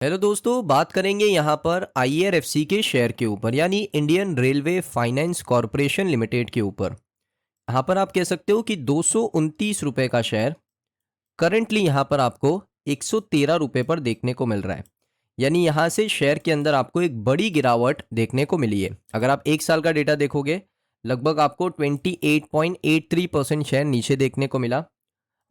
Hello दोस्तों, बात करेंगे यहाँ पर आईआरएफसी के शेयर के ऊपर यानी Indian railway finance corporation limited के ऊपर। यहाँ पर आप कह सकते हो कि 229 रुपये का शेयर करंटली यहाँ पर आपको 113 रुपये पर देखने को मिल रहा है। यानी यहाँ से शेयर के अंदर आपको एक बड़ी गिरावट देखने को मिली है। अगर आप एक साल का डेटा देखोगे, लगभग आपको 28.83% शेयर नीचे देखने को मिला।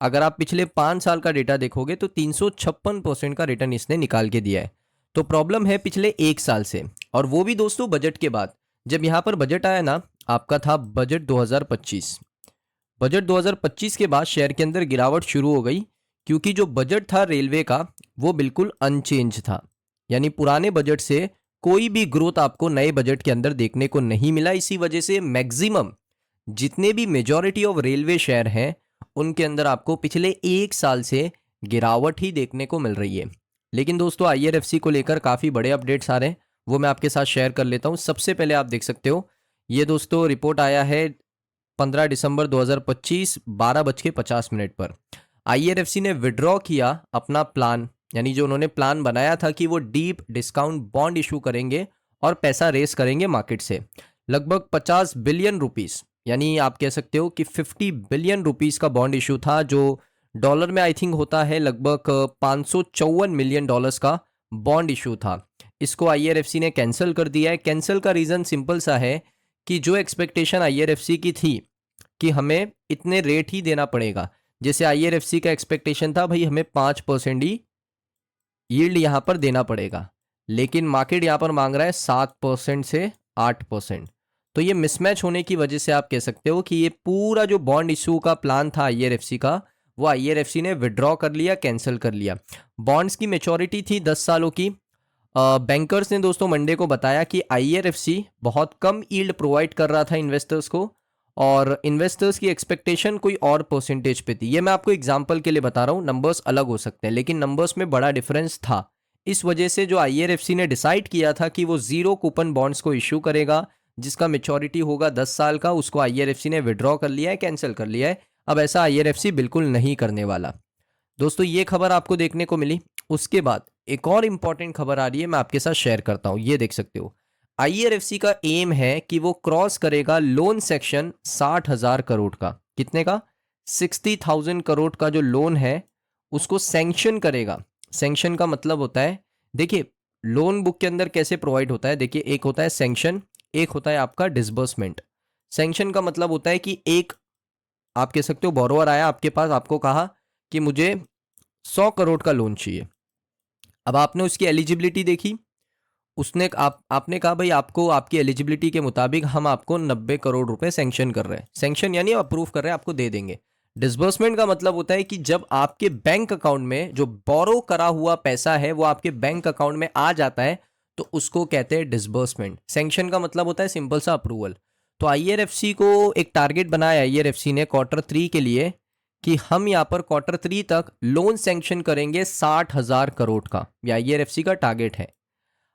अगर आप पिछले 5 साल का डेटा देखोगे तो 356% का रिटर्न इसने निकाल के दिया है। तो प्रॉब्लम है पिछले एक साल से, और वो भी दोस्तों बजट के बाद। जब यहाँ पर बजट आया ना, आपका था बजट 2025। बजट 2025 के बाद शेयर के अंदर गिरावट शुरू हो गई, क्योंकि जो बजट था रेलवे का वो बिल्कुल अनचेंज था। यानी पुराने बजट से कोई भी ग्रोथ आपको नए बजट के अंदर देखने को नहीं मिला। इसी वजह से मैक्सिमम जितने भी मेजॉरिटी ऑफ रेलवे शेयर हैं उनके अंदर आपको पिछले एक साल से गिरावट ही देखने को मिल रही है। लेकिन दोस्तों आईआरएफसी को लेकर काफ़ी बड़े अपडेट्स आ रहे हैं, वो मैं आपके साथ शेयर कर लेता हूँ। सबसे पहले आप देख सकते हो, ये दोस्तों रिपोर्ट आया है 15 दिसंबर 2025 12:50 पर। आईआरएफसी ने विड्रॉ किया अपना प्लान, यानी जो उन्होंने प्लान बनाया था कि वो डीप डिस्काउंट बॉन्ड इशू करेंगे और पैसा रेस करेंगे मार्केट से। लगभग 50 बिलियन रुपीस, यानी आप कह सकते हो कि 50 बिलियन रुपीस का बॉन्ड इशू था, जो डॉलर में आई थिंक होता है लगभग 554 मिलियन डॉलर्स का बॉन्ड इशू था। इसको आईआरएफसी ने कैंसिल कर दिया है। कैंसिल का रीज़न सिंपल सा है कि जो एक्सपेक्टेशन आईआरएफसी की थी कि हमें इतने रेट ही देना पड़ेगा, जैसे आईआरएफसी का एक्सपेक्टेशन था भाई हमें 5% ही यील्ड यहाँ पर देना पड़ेगा, लेकिन मार्केट यहाँ पर मांग रहा है 7% से 8%। तो ये मिसमैच होने की वजह से आप कह सकते हो कि ये पूरा जो बॉन्ड इशू का प्लान था आईआरएफसी का, वो आईआरएफसी ने विड्रॉ कर लिया, कैंसिल कर लिया। बॉन्ड्स की मैच्योरिटी थी 10 सालों की। बैंकर्स ने दोस्तों मंडे को बताया कि आईआरएफसी बहुत कम यील्ड प्रोवाइड कर रहा था इन्वेस्टर्स को, और इन्वेस्टर्स की एक्सपेक्टेशन कोई और परसेंटेज पे थी। ये मैं आपको एग्जांपल के लिए बता रहा हूँ, नंबर्स अलग हो सकते हैं लेकिन नंबर्स में बड़ा डिफरेंस था। इस वजह से जो आईआरएफसी ने डिसाइड किया था कि वो जीरो कूपन बॉन्ड्स को इशू करेगा, जिसका मेच्योरिटी होगा 10 साल का, उसको आईआरएफसी ने विड्रॉ कर लिया है, कैंसिल कर लिया है। अब ऐसा आईआरएफसी बिल्कुल नहीं करने वाला। दोस्तों ये खबर आपको देखने को मिली। उसके बाद एक और इंपॉर्टेंट खबर आ रही है, मैं आपके साथ शेयर करता हूँ। ये देख सकते हो, आईआरएफसी का एम है कि वो क्रॉस करेगा लोन सेक्शन 60,000 करोड़ का। कितने का? 60,000 करोड़ का जो लोन है उसको सैंक्शन करेगा। सैंक्शन का मतलब होता है, देखिए लोन बुक के अंदर कैसे प्रोवाइड होता है, देखिए एक होता है सैंक्शन, एक होता है आपका डिसबर्समेंट। सैंक्शन का मतलब होता है कि एक आप कह सकते हो बोरोवर आया आपके पास, आपको कहा कि मुझे 100 करोड़ का लोन चाहिए। अब आपने उसकी एलिजिबिलिटी देखी, उसने आपने कहा भाई आपको आपकी एलिजिबिलिटी के मुताबिक हम आपको 90 करोड़ रुपए सैंक्शन कर रहे हैं। सैंक्शन यानी अप्रूव कर रहे हैं, आपको दे देंगे। डिसबर्समेंट का मतलब होता है कि जब आपके बैंक अकाउंट में जो बोरो करा हुआ पैसा है वो आपके बैंक अकाउंट में आ जाता है, तो उसको कहते हैं डिसबर्समेंट। सैंक्शन का मतलब होता है सिंपल सा अप्रूवल। तो आईआरएफसी को एक टारगेट बनाया आईआरएफसी ने Q3 के लिए कि हम यहाँ पर Q3 तक लोन सैंक्शन करेंगे 60,000 करोड़ का। यह आईआरएफसी का टारगेट है।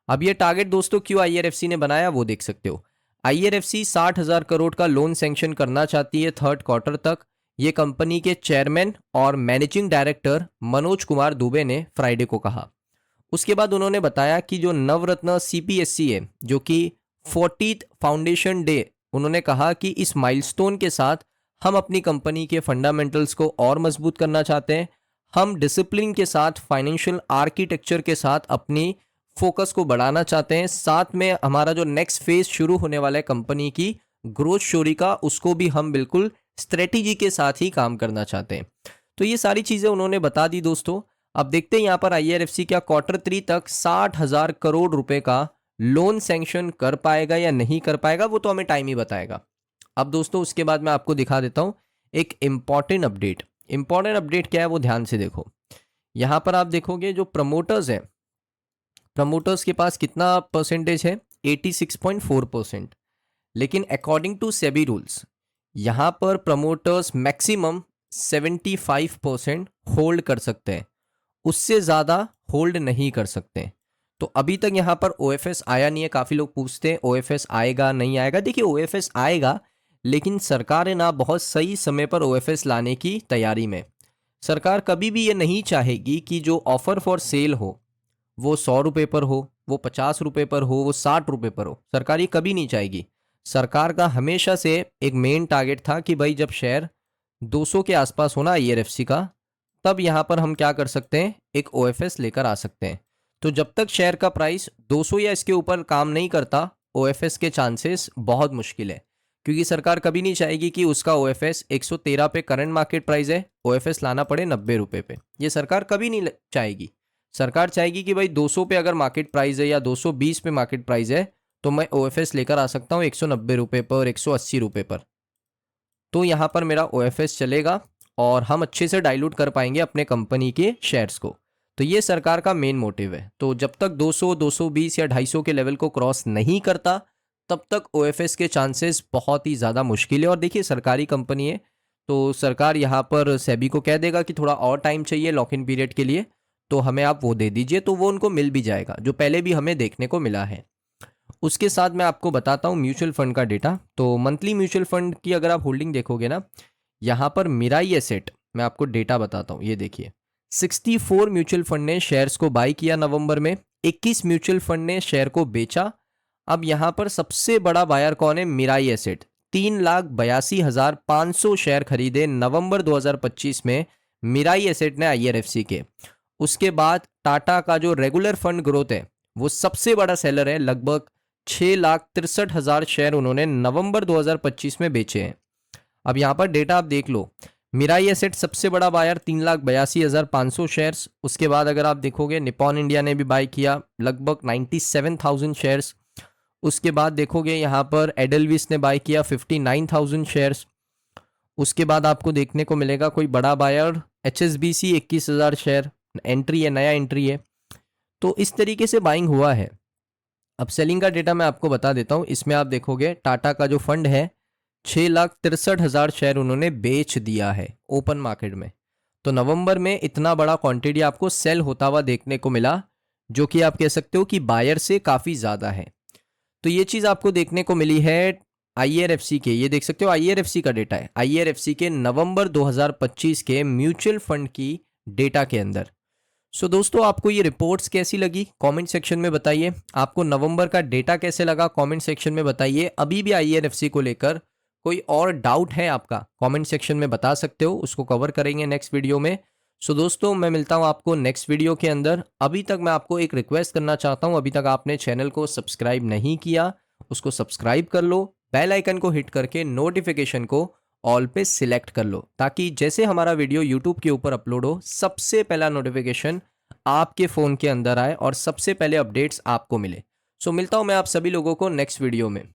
अब ये टारगेट दोस्तों क्यों आईआरएफसी ने बनाया वो देख सकते हो। आईआरएफसी 60,000 करोड़ का लोन सैंक्शन करना चाहती है 3rd क्वार्टर तक। ये कंपनी के चेयरमैन और मैनेजिंग डायरेक्टर मनोज कुमार दुबे ने फ्राइडे को कहा। उसके बाद उन्होंने बताया कि जो नवरत्न सीपीएससी है, जो कि 40th फाउंडेशन डे, उन्होंने कहा कि इस माइलस्टोन के साथ हम अपनी कंपनी के फंडामेंटल्स को और मजबूत करना चाहते हैं। हम डिसिप्लिन के साथ, फाइनेंशियल आर्किटेक्चर के साथ अपनी फोकस को बढ़ाना चाहते हैं। साथ में हमारा जो नेक्स्ट फेज शुरू होने वाला है कंपनी की ग्रोथ स्टोरी का, उसको भी हम बिल्कुल स्ट्रेटेजी के साथ ही काम करना चाहते हैं। तो ये सारी चीज़ें उन्होंने बता दी दोस्तों। अब देखते हैं यहाँ पर आईआरएफसी क्या Q3 तक 60,000 करोड़ रुपए का लोन सैंक्शन कर पाएगा या नहीं कर पाएगा, वो तो हमें टाइम ही बताएगा। अब दोस्तों उसके बाद मैं आपको दिखा देता हूँ एक इम्पॉर्टेंट अपडेट। इम्पॉर्टेंट अपडेट क्या है वो ध्यान से देखो। यहाँ पर आप देखोगे जो प्रमोटर्स हैं, प्रमोटर्स के पास कितना परसेंटेज है? 86.4%। लेकिन अकॉर्डिंग टू सेबी रूल्स यहाँ पर प्रमोटर्स मैक्सिमम 75% होल्ड कर सकते हैं, उससे ज़्यादा होल्ड नहीं कर सकते। तो अभी तक यहाँ पर ओएफएस आया नहीं है। काफ़ी लोग पूछते हैं ओएफएस आएगा नहीं आएगा। देखिए ओएफएस आएगा, लेकिन सरकार है ना बहुत सही समय पर ओएफएस लाने की तैयारी में। सरकार कभी भी ये नहीं चाहेगी कि जो ऑफर फॉर सेल हो वो 100 रुपये पर हो, वो 50 रुपये पर हो, वो 60 रुपये पर हो, सरकार ये कभी नहीं चाहेगी। सरकार का हमेशा से एक मेन टारगेट था कि भाई जब शेयर 200 के आसपास होना IRFC का, तब यहाँ पर हम क्या कर सकते हैं, एक OFS लेकर आ सकते हैं। तो जब तक शेयर का प्राइस 200 या इसके ऊपर काम नहीं करता, OFS के चांसेस बहुत मुश्किल है, क्योंकि सरकार कभी नहीं चाहेगी कि उसका OFS 113 पे करंट मार्केट प्राइस है, OFS लाना पड़े 90 रुपये पे। ये सरकार कभी नहीं चाहेगी। सरकार चाहेगी कि भाई 200 पे अगर मार्केट प्राइस है या 220 पे मार्केट प्राइस है, तो मैं OFS लेकर आ सकता हूँ 190 रुपये पर और 180 रुपये पर। तो यहाँ पर मेरा OFS चलेगा और हम अच्छे से डाइल्यूट कर पाएंगे अपने कंपनी के शेयर्स को। तो ये सरकार का मेन मोटिव है। तो जब तक 200, 220 या 250 के लेवल को क्रॉस नहीं करता, तब तक OFS के चांसेस बहुत ही ज़्यादा मुश्किल है। और देखिए सरकारी कंपनी है, तो सरकार यहाँ पर सेबी को कह देगा कि थोड़ा और टाइम चाहिए लॉक इन पीरियड के लिए, तो हमें आप वो दे दीजिए, तो वो उनको मिल भी जाएगा, जो पहले भी हमें देखने को मिला है। उसके साथ मैं आपको बताता हूँ म्यूचुअल फंड का डेटा। तो मंथली म्यूचुअल फंड की अगर आप होल्डिंग देखोगे ना, यहाँ पर मिराई एसेट, मैं आपको डेटा बताता हूँ, ये देखिए 64 म्यूचुअल फंड ने शेयर्स को बाई किया नवंबर में, 21 म्यूचुअल फंड ने शेयर को बेचा। अब यहाँ पर सबसे बड़ा बायर कौन है, मिराई एसेट, 3,82,500 शेयर खरीदे नवंबर 2025 में मिराई एसेट ने IRFC के। उसके बाद टाटा का जो रेगुलर फंड ग्रोथ है, वो सबसे बड़ा सेलर है, लगभग 6,63,000 शेयर उन्होंने नवंबर 2025 में बेचे हैं। अब यहाँ पर डेटा आप देख लो, मिराई एसेट सबसे बड़ा बायर 3,82,500 शेयर्स। उसके बाद अगर आप देखोगे निपॉन इंडिया ने भी बाय किया लगभग 97,000 शेयर्स। उसके बाद देखोगे यहाँ पर एडलविस ने बाय किया 59,000 शेयर्स। उसके बाद आपको देखने को मिलेगा कोई बड़ा बायर HSBC 21,000 शेयर, एंट्री है, नया एंट्री है। तो इस तरीके से बाइंग हुआ है। अब सेलिंग का डेटा मैं आपको बता देता हूँ। इसमें आप देखोगे टाटा का जो फंड है 6,63,000 शेयर उन्होंने बेच दिया है ओपन मार्केट में। तो नवंबर में इतना बड़ा क्वांटिटी आपको सेल होता हुआ देखने को मिला, जो कि आप कह सकते हो कि बायर से काफ़ी ज़्यादा है। तो ये चीज़ आपको देखने को मिली है IRFC के, ये देख सकते हो IRFC का डेटा है, IRFC के नवंबर 2025 के म्यूचुअल फंड की डेटा के अंदर। सो दोस्तों, आपको ये रिपोर्ट्स कैसी लगी कमेंट सेक्शन में बताइए। आपको नवंबर का डेटा कैसे लगा कमेंट सेक्शन में बताइए। अभी भी IRFC को लेकर कोई और डाउट है आपका, कमेंट सेक्शन में बता सकते हो, उसको कवर करेंगे नेक्स्ट वीडियो में। सो दोस्तों, मैं मिलता हूँ आपको नेक्स्ट वीडियो के अंदर। अभी तक मैं आपको एक रिक्वेस्ट करना चाहता हूँ, अभी तक आपने चैनल को सब्सक्राइब नहीं किया, उसको सब्सक्राइब कर लो, बेल आइकन को हिट करके नोटिफिकेशन को ऑल पे सिलेक्ट कर लो, ताकि जैसे हमारा वीडियो यूट्यूब के ऊपर अपलोड हो, सबसे पहला नोटिफिकेशन आपके फ़ोन के अंदर आए और सबसे पहले अपडेट्स आपको मिले। सो मिलता हूँ मैं आप सभी लोगों को नेक्स्ट वीडियो में।